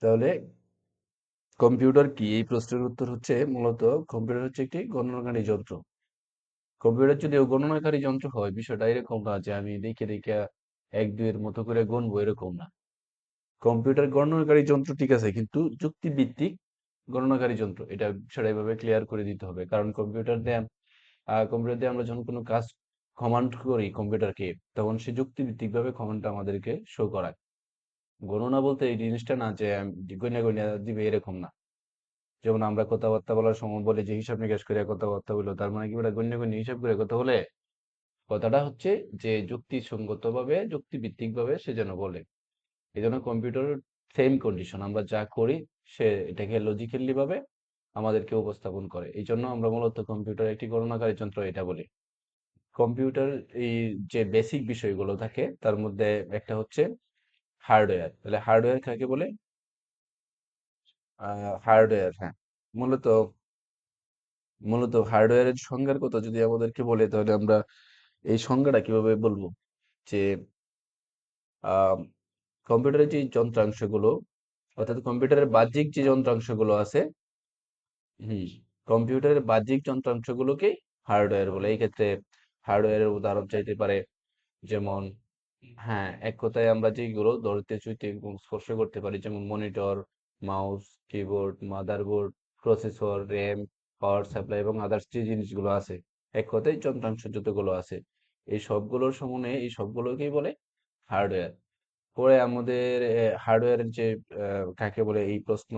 তাহলে কম্পিউটার কি? এই প্রশ্নের উত্তর হচ্ছে মূলত কম্পিউটার হচ্ছে একটি গণনাকারী যন্ত্র। কম্পিউটার যদিও গণনাকারী যন্ত্র হয়, বিষয়টা এরকম না যে আমি দেখে দেখে এক দুইয়ের মতো করে গুনবো, এরকম না। কম্পিউটার গণনাকারী যন্ত্র ঠিক আছে, কিন্তু যুক্তিভিত্তিক গণনাকারী যন্ত্র, এটা বিষয়টা এভাবে ক্লিয়ার করে দিতে হবে। কারণ কম্পিউটার দিয়ে আমরা যখন কোনো কাজ কমান্ড করি কম্পিউটারকে, তখন সে যুক্তিভিত্তিক ভাবে কমান্ডটা আমাদেরকে শো করায়। গণনা বলতে এই জিনিসটা না যে গইনা গইনা দিবে, এরকম না। যেমন আমরা কথাবার্তা বলার সময় বলে যে হিসাব নিকাশ করে কথাবার্তা বললো, তার মানে কি ওটা গণ্য গণ্য হিসাব করে কথা বলে? কথাটা হচ্ছে যে যুক্তিসঙ্গত ভাবে, যুক্তিভিত্তিক ভাবে সে যেন বলে। এই জন্য কম্পিউটার সেম কন্ডিশন, আমরা যা করি সে এটাকে লজিক্যালি ভাবে আমাদেরকে উপস্থাপন করে। এই জন্য আমরা মূলত কম্পিউটার একটি গণনাকারী যন্ত্র এটা বলি। কম্পিউটার এই যে বেসিক বিষয়গুলো থাকে তার মধ্যে একটা হচ্ছে হার্ডওয়্যার। তাহলে হার্ডওয়্যার কাকে বলে? হার্ডওয়্যার, হ্যাঁ। মূলত মূলত হার্ডওয়্যারের সংজ্ঞার কথা যদি আমাদেরকে বলে, তাহলে আমরা এই সংজ্ঞাটা কিভাবে বলবো? যে আহ কম্পিউটারের যে যন্ত্রাংশগুলো, অর্থাৎ কম্পিউটারের বাহ্যিক যে যন্ত্রাংশগুলো আছে, হুম, কম্পিউটারের বাহ্যিক যন্ত্রাংশগুলোকে হার্ডওয়্যার বলে। এই ক্ষেত্রে হার্ডওয়্যারের উদাহরণ চাইতে পারে, যেমন, হ্যাঁ, এক কথায় আমরা যেগুলো ধরতে ছুঁইতে এবং স্পর্শ করতে পারি, যেমন monitor, mouse, keyboard, motherboard, processor, RAM, power supply এবং আদার্স যে জিনিসগুলো আছে, এক কথায় যন্ত্রাংশ যতগুলো আছে, এই সবগুলোর সমন্বয়ে এই সবগুলোকেই বলে হার্ডওয়্যার। পরে আমাদের হার্ডওয়্যারের যে কাকে বলে এই প্রশ্ন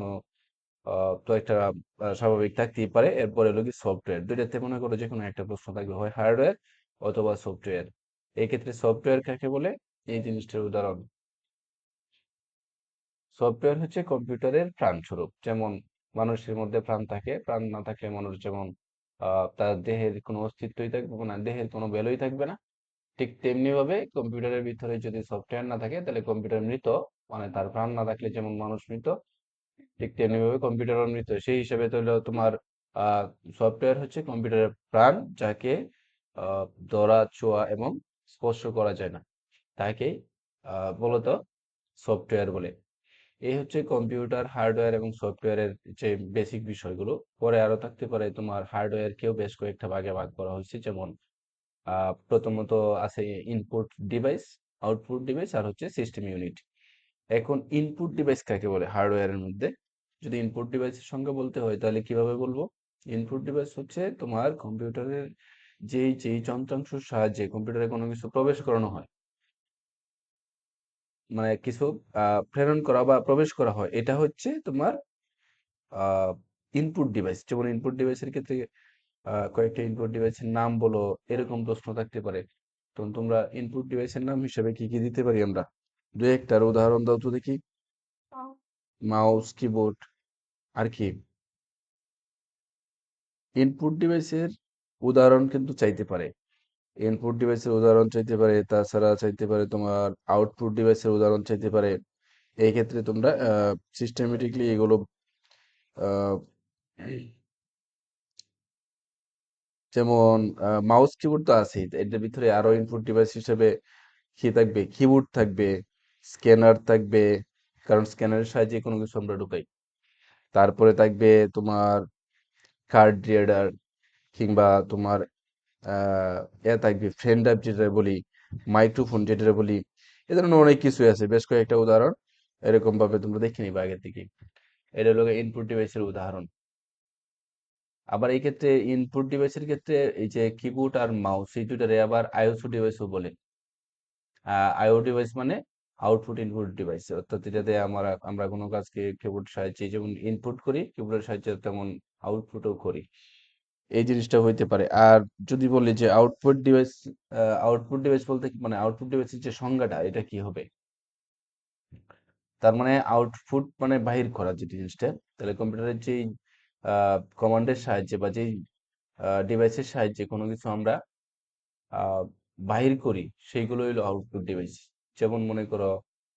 তো একটা স্বাভাবিক থাকতেই পারে। এরপরে হলো কি সফটওয়্যার, দুইটাতে মনে করো যে কোনো একটা প্রশ্ন থাকবে, হয় হার্ডওয়্যার অথবা সফটওয়্যার। এই ক্ষেত্রে সফটওয়্যার কাকে বলে? এই জিনিসটার উদাহরণ, সফটওয়্যার হচ্ছে কম্পিউটারের প্রাণস্বরূপ। যেমন মানুষের মধ্যে প্রাণ থাকে, প্রাণ না থাকলে মানুষ যেমন তার দেহের কোনো অস্তিত্বই থাকবে না, দেহের কোনো ভ্যালুই থাকবে না, ঠিক তেমনি ভাবে কম্পিউটারের ভিতরে যদি সফটওয়্যার না থাকে তাহলে কম্পিউটার মৃত। মানে তার প্রাণ না থাকলে যেমন মানুষ মৃত, ঠিক তেমনি ভাবে কম্পিউটারও মৃত। সেই হিসেবে তো হলো তোমার আহ সফটওয়্যার হচ্ছে কম্পিউটারের প্রাণ, যাকে ধরা, ছোঁয়া এবং স্পর্শ করা যায় না, তাকে মূলত সফটওয়্যার বলে। এই হচ্ছে কম্পিউটার, হার্ডওয়্যার এবং সফটওয়্যারের যে বেসিক বিষয়গুলো। পরে আরো থাকতে পারে তোমার হার্ডওয়্যারকেও বেশ কয়েকটা ভাগে ভাগ করা হয়েছে। যেমন প্রথমত আছে ইনপুট ডিভাইস, আউটপুট ডিভাইস, আর হচ্ছে সিস্টেম ইউনিট। এখন ইনপুট ডিভাইস কাকে বলে হার্ডওয়্যারের মধ্যে? যদি ইনপুট ডিভাইসের সঙ্গে বলতে হয় তাহলে কিভাবে বলবো? ইনপুট ডিভাইস হচ্ছে তোমার কম্পিউটারের যেই যন্ত্রাংশের সাহায্যে কম্পিউটারে কোনো কিছু প্রবেশ করানো হয়, মানে কিছু প্রেরণ করা বা প্রবেশ করা হয়, এটা হচ্ছে তোমার আহ ইনপুট ডিভাইস। যেমন ইনপুট ডিভাইসের ক্ষেত্রে কয়েকটা ইনপুট ডিভাইসের নাম বলো, এরকম প্রশ্ন থাকতে পারে। তখন তোমরা ইনপুট ডিভাইসের নাম হিসেবে কি কি দিতে পারি আমরা? দু একটার উদাহরণ দাও তো দেখি। মাউস, কিবোর্ড, আর কি? ইনপুট ডিভাইসের উদাহরণ কিন্তু চাইতে পারে, ইনপুট ডিভাইসের উদাহরণ চাইতে পারে, তাছাড়া চাইতে পারে তোমার আউটপুট ডিভাইসের উদাহরণ চাইতে পারে। এই ক্ষেত্রে তোমরা সিস্টেমেটিকলি এগুলো আহ, যেমন মাউস, কিবোর্ড তো আছেই, তো এটার ভিতরে আরো ইনপুট ডিভাইস হিসেবে কি থাকবে? কিবোর্ড থাকবে, স্ক্যানার থাকবে, কারণ স্ক্যানারের সাহায্যে কোনো কিছু আমরা ঢুকাই। তারপরে থাকবে তোমার কার্ড রিডার, কিংবা তোমার আহ থাকবে ফ্রেম ড্রাইভ যেটা বলি, মাইক্রোফোন যেটা বলি। এ ধরনের অনেক কিছু আছে, বেশ কয়েকটা উদাহরণ এরকম ভাবে তোমরা দেখে নিবা আগে থেকে। এটা হলো ইনপুট ডিভাইসের উদাহরণ। আবার এই ক্ষেত্রে ইনপুট ডিভাইসের ক্ষেত্রে এই যে কিবোর্ড আর মাউস, এই দুটারে আবার আইওসি ডিভাইসও বলে। আইও ডিভাইস মানে আউটপুট ইনপুট ডিভাইস, অর্থাৎ এটাতে আমরা কোনো কাজকে কিবোর্ড সাহায্যে যেমন ইনপুট করি, কিবোর্ডের সাহায্যে তেমন আউটপুটও করি। এই জিনিসটা হইতে পারে। আর যদি বলি যে আউটপুট ডিভাইস বলতে মানে আউটপুট ডিভাইসের যে সংজ্ঞাটা, এটা কি হবে? তার মানে আউটপুট মানে বাহির করা যে জিনিসটা। তাহলে কম্পিউটারের যেই কমান্ডের সাহায্যে বা যেই ডিভাইসের সাহায্যে কোনো কিছু আমরা আহ বাহির করি, সেইগুলো হলো আউটপুট ডিভাইস। যেমন মনে করো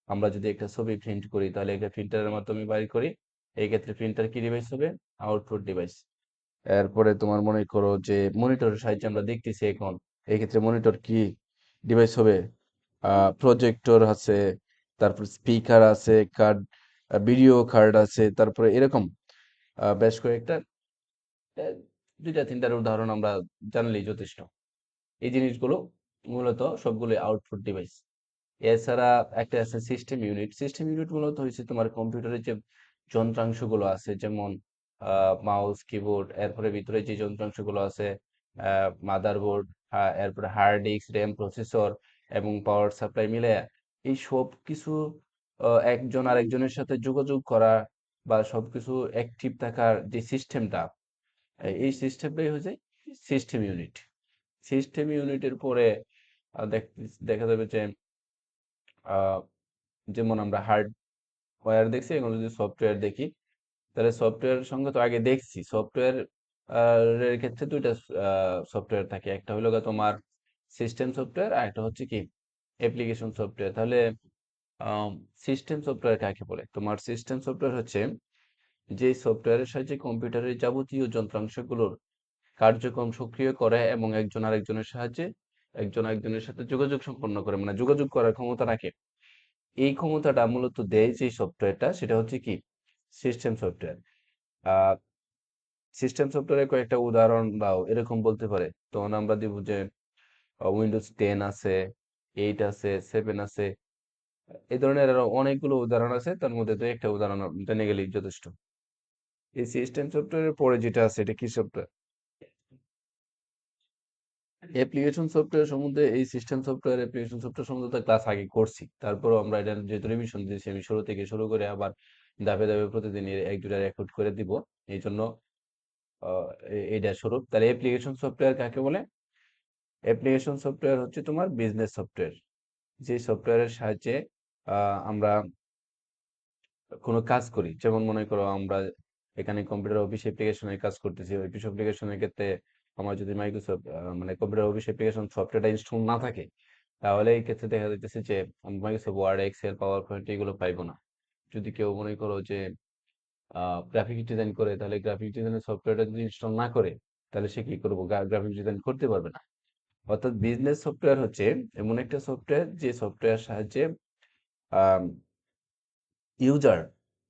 আমরা যদি একটা ছবি প্রিন্ট করি, তাহলে একটা প্রিন্টারের মাধ্যমে বাহির করি। এই ক্ষেত্রে প্রিন্টার কি ডিভাইস হবে? Output device. এরপরে তোমার মনে করো যে মনিটরের সাহায্যে আমরা দেখতেছি এখন, এই ক্ষেত্রে মনিটর কি ডিভাইস হবে? প্রজেক্টর আছে, তারপর স্পিকার আছে, কার্ড ভিডিও কার্ড আছে, তারপরে এরকম বেশ কয়েকটা আহ, দুইটা তিনটার উদাহরণ আমরা জানলেই যথেষ্ট। এই জিনিসগুলো মূলত সবগুলো আউটপুট ডিভাইস। এছাড়া একটা আছে সিস্টেম ইউনিট। সিস্টেম ইউনিট মূলত হচ্ছে তোমার কম্পিউটারের যে যন্ত্রাংশগুলো আছে, যেমন মাউস, কিবোর্ড, এরপরে ভিতরে যে যন্ত্রাংশগুলো আছে, মাদারবোর্ড, এরপরে হার্ড ডিস্ক, র্যাম, প্রসেসর এবং পাওয়ার সাপ্লাই মিলে এই সব কিছু একজন আরেকজনের সাথে যোগাযোগ করা বা সবকিছু অ্যাক্টিভ থাকার যে সিস্টেমটা, এই সিস্টেমটাই হচ্ছে সিস্টেম ইউনিট। সিস্টেম ইউনিটের পরে দেখা যাবে যে আহ, যেমন আমরা হার্ডওয়্যার দেখছি, এগুলো যদি সফটওয়্যার দেখি, তাহলে সফটওয়্যারের সঙ্গে তো আগে দেখছি সফটওয়্যার এর ক্ষেত্রে দুইটা সফটওয়্যার থাকে। একটা হলো গিয়ে তোমার সিস্টেম সফটওয়্যার, আর একটা হচ্ছে কি অ্যাপ্লিকেশন সফটওয়্যার। তাহলে সিস্টেম সফটওয়্যার কাকে বলে? তোমার সিস্টেম সফটওয়্যার হচ্ছে যে সফটওয়্যারের সাহায্যে কম্পিউটারের যাবতীয় যন্ত্রাংশগুলোর কার্যক্রম সক্রিয় করে এবং একজন আরেকজনের সাহায্যে একজন আরেকজনের সাথে যোগাযোগ সম্পন্ন করে, মানে যোগাযোগ করার ক্ষমতা রাখে। এই ক্ষমতাটা মূলত দেয় যে সফটওয়্যারটা, সেটা হচ্ছে কি সিস্টেম সফটওয়্যার। আহ সিস্টেম সফটওয়্যারের কয়েকটা উদাহরণ দাও, এরকম বলতে পারে, তখন আমরা দিব যে উইন্ডোজ 10 আছে, 8 আছে, 7 আছে। এই ধরনের আরো অনেকগুলো উদাহরণ আছে, তার মধ্যে তো একটা উদাহরণ জেনে গেলেই যথেষ্ট। এই সিস্টেম সফটওয়্যারের পরে যেটা আছে, এটা কি সফটওয়্যার? অ্যাপ্লিকেশন সফটওয়্যার সম্বন্ধে, এই সিস্টেম সফটওয়্যার অ্যাপ্লিকেশন সফটওয়্যার সম্বন্ধে তো ক্লাস আগে করছি, তারপরও আমরা এটা যেহেতু রিভিশন দিয়েছি, আমি শুরু থেকে শুরু করে আবার ধাপে ধাপে প্রতিদিন এক দুটা রেকর্ড করে দিব। এই জন্য এইটা শুরু। তাহলে অ্যাপ্লিকেশন সফটওয়্যার কাকে বলে? অ্যাপ্লিকেশন সফটওয়্যার হচ্ছে তোমার বিজনেস সফটওয়্যার। যে সফটওয়্যারের সাহায্যে আমরা কোনো কাজ করি, যেমন মনে করো আমরা এখানে কম্পিউটার অফিস অ্যাপ্লিকেশনের কাজ করতেছি। অফিস অ্যাপ্লিকেশনের ক্ষেত্রে আমার যদি মাইক্রোসফট মানে কম্পিউটার অফিস অ্যাপ্লিকেশন সফটওয়্যারটা ইনস্টল না থাকে, তাহলে এই ক্ষেত্রে দেখা যাইতেছে যে আমি Microsoft Word, Excel, PowerPoint এগুলো পাইবো না। যদি কেউ মনে করো যে গ্রাফিক ডিজাইন করে, তাহলে গ্রাফিক ডিজাইনের সফটওয়্যারটা যদি ইনস্টল না করে, তাহলে সে কি করবো, গ্রাফিক ডিজাইন করতে পারবে না। অর্থাৎ বিজনেস সফটওয়্যার হচ্ছে এমন একটা সফটওয়্যার যে সফটওয়্যার সাহায্যে ইউজার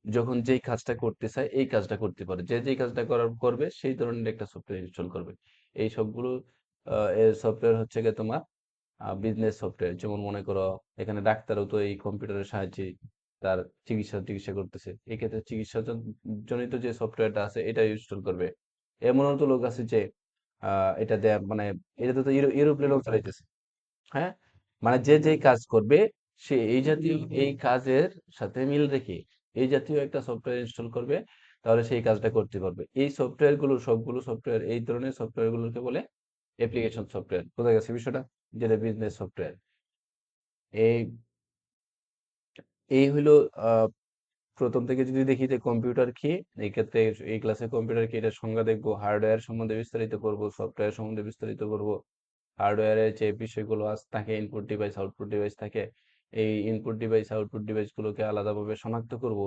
যখন যেই কাজটা করতে চায় এই কাজটা করতে পারে, যে যেই কাজটা করবে সেই ধরনের একটা সফটওয়্যার ইনস্টল করবে। এই সবগুলো এর সফটওয়্যার হচ্ছে গিয়ে তোমার বিজনেস সফটওয়্যার। যেমন মনে করো এখানে ডাক্তারও তো এই কম্পিউটারের সাহায্যে তার চিকিৎসা করতেছে, এক্ষেত্রে চিকিৎসা জনিত যে সফটওয়্যারটা আছে এটা ইনস্টল করবে। এমনও তো লোক আছে যে এটা দেয়া মানে এটাতে তো এরোপ্লেনও চালাইতেছে। হ্যাঁ, মানে যে যেই কাজ করবে সে এই জাতীয় এই কাজের সাথে মিল রেখে এই জাতীয় একটা সফটওয়্যার ইনস্টল করবে, তাহলে সেই কাজটা করতে পারবে। এই সফটওয়্যার গুলো সবগুলো সফটওয়্যার, এই ধরনের সফটওয়্যার গুলোকে বলে অ্যাপ্লিকেশন সফটওয়্যার। বোঝা গেছে বিষয়টা? যেটা বিজনেস সফটওয়্যার। এই এই হলো আহ প্রথম থেকে যদি দেখি যে কম্পিউটার কি, এই ক্ষেত্রে এই ক্লাসে কম্পিউটার কি এটার সংজ্ঞা দেখবো, হার্ডওয়্যার সম্বন্ধে বিস্তারিত করব, সফটওয়্যার সম্বন্ধে বিস্তারিত করব। হার্ডওয়্যারের যে বিষয়গুলো থাকে, ইনপুট ডিভাইস, আউটপুট ডিভাইস থাকে, এই ইনপুট ডিভাইস, আউটপুট ডিভাইসগুলোকে আলাদাভাবে শনাক্ত করব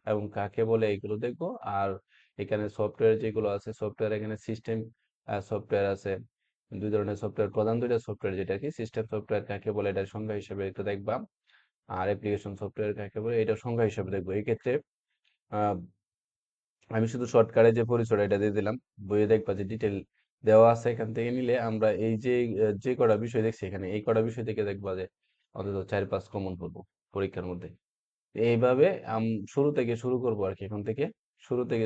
এবং কাকে বলে এগুলো দেখব। আর এখানে সফটওয়্যার যেগুলো আছে, সফটওয়্যার এখানে সিস্টেম সফটওয়্যার আছে। দুই ধরনের সফটওয়্যার, প্রধান দুইটা সফটওয়্যার, যেটা কি সিস্টেম সফটওয়্যার কাকে বলে এটার সংজ্ঞা হিসেবে এটা দেখবা, আর অ্যাপ্লিকেশন সফটওয়্যার কাকে বলে এটার সংজ্ঞা হিসেবে দেখবো। এই ক্ষেত্রে আহ, আমি শুধু শর্টকাটে যে পরিচয়টা এটা দিয়ে দিলাম, বইয়ে দেখবা যে ডিটেল দেওয়া আছে। এখান থেকে নিলে আমরা এই যে যে কটা বিষয় দেখছি এখানে, এই কটা বিষয় থেকে দেখবা যে অন্তত 4-5 কমন করবো পরীক্ষার মধ্যে। এইভাবে শুরু থেকে শুরু করবো আর কি, এখন থেকে শুরু থেকে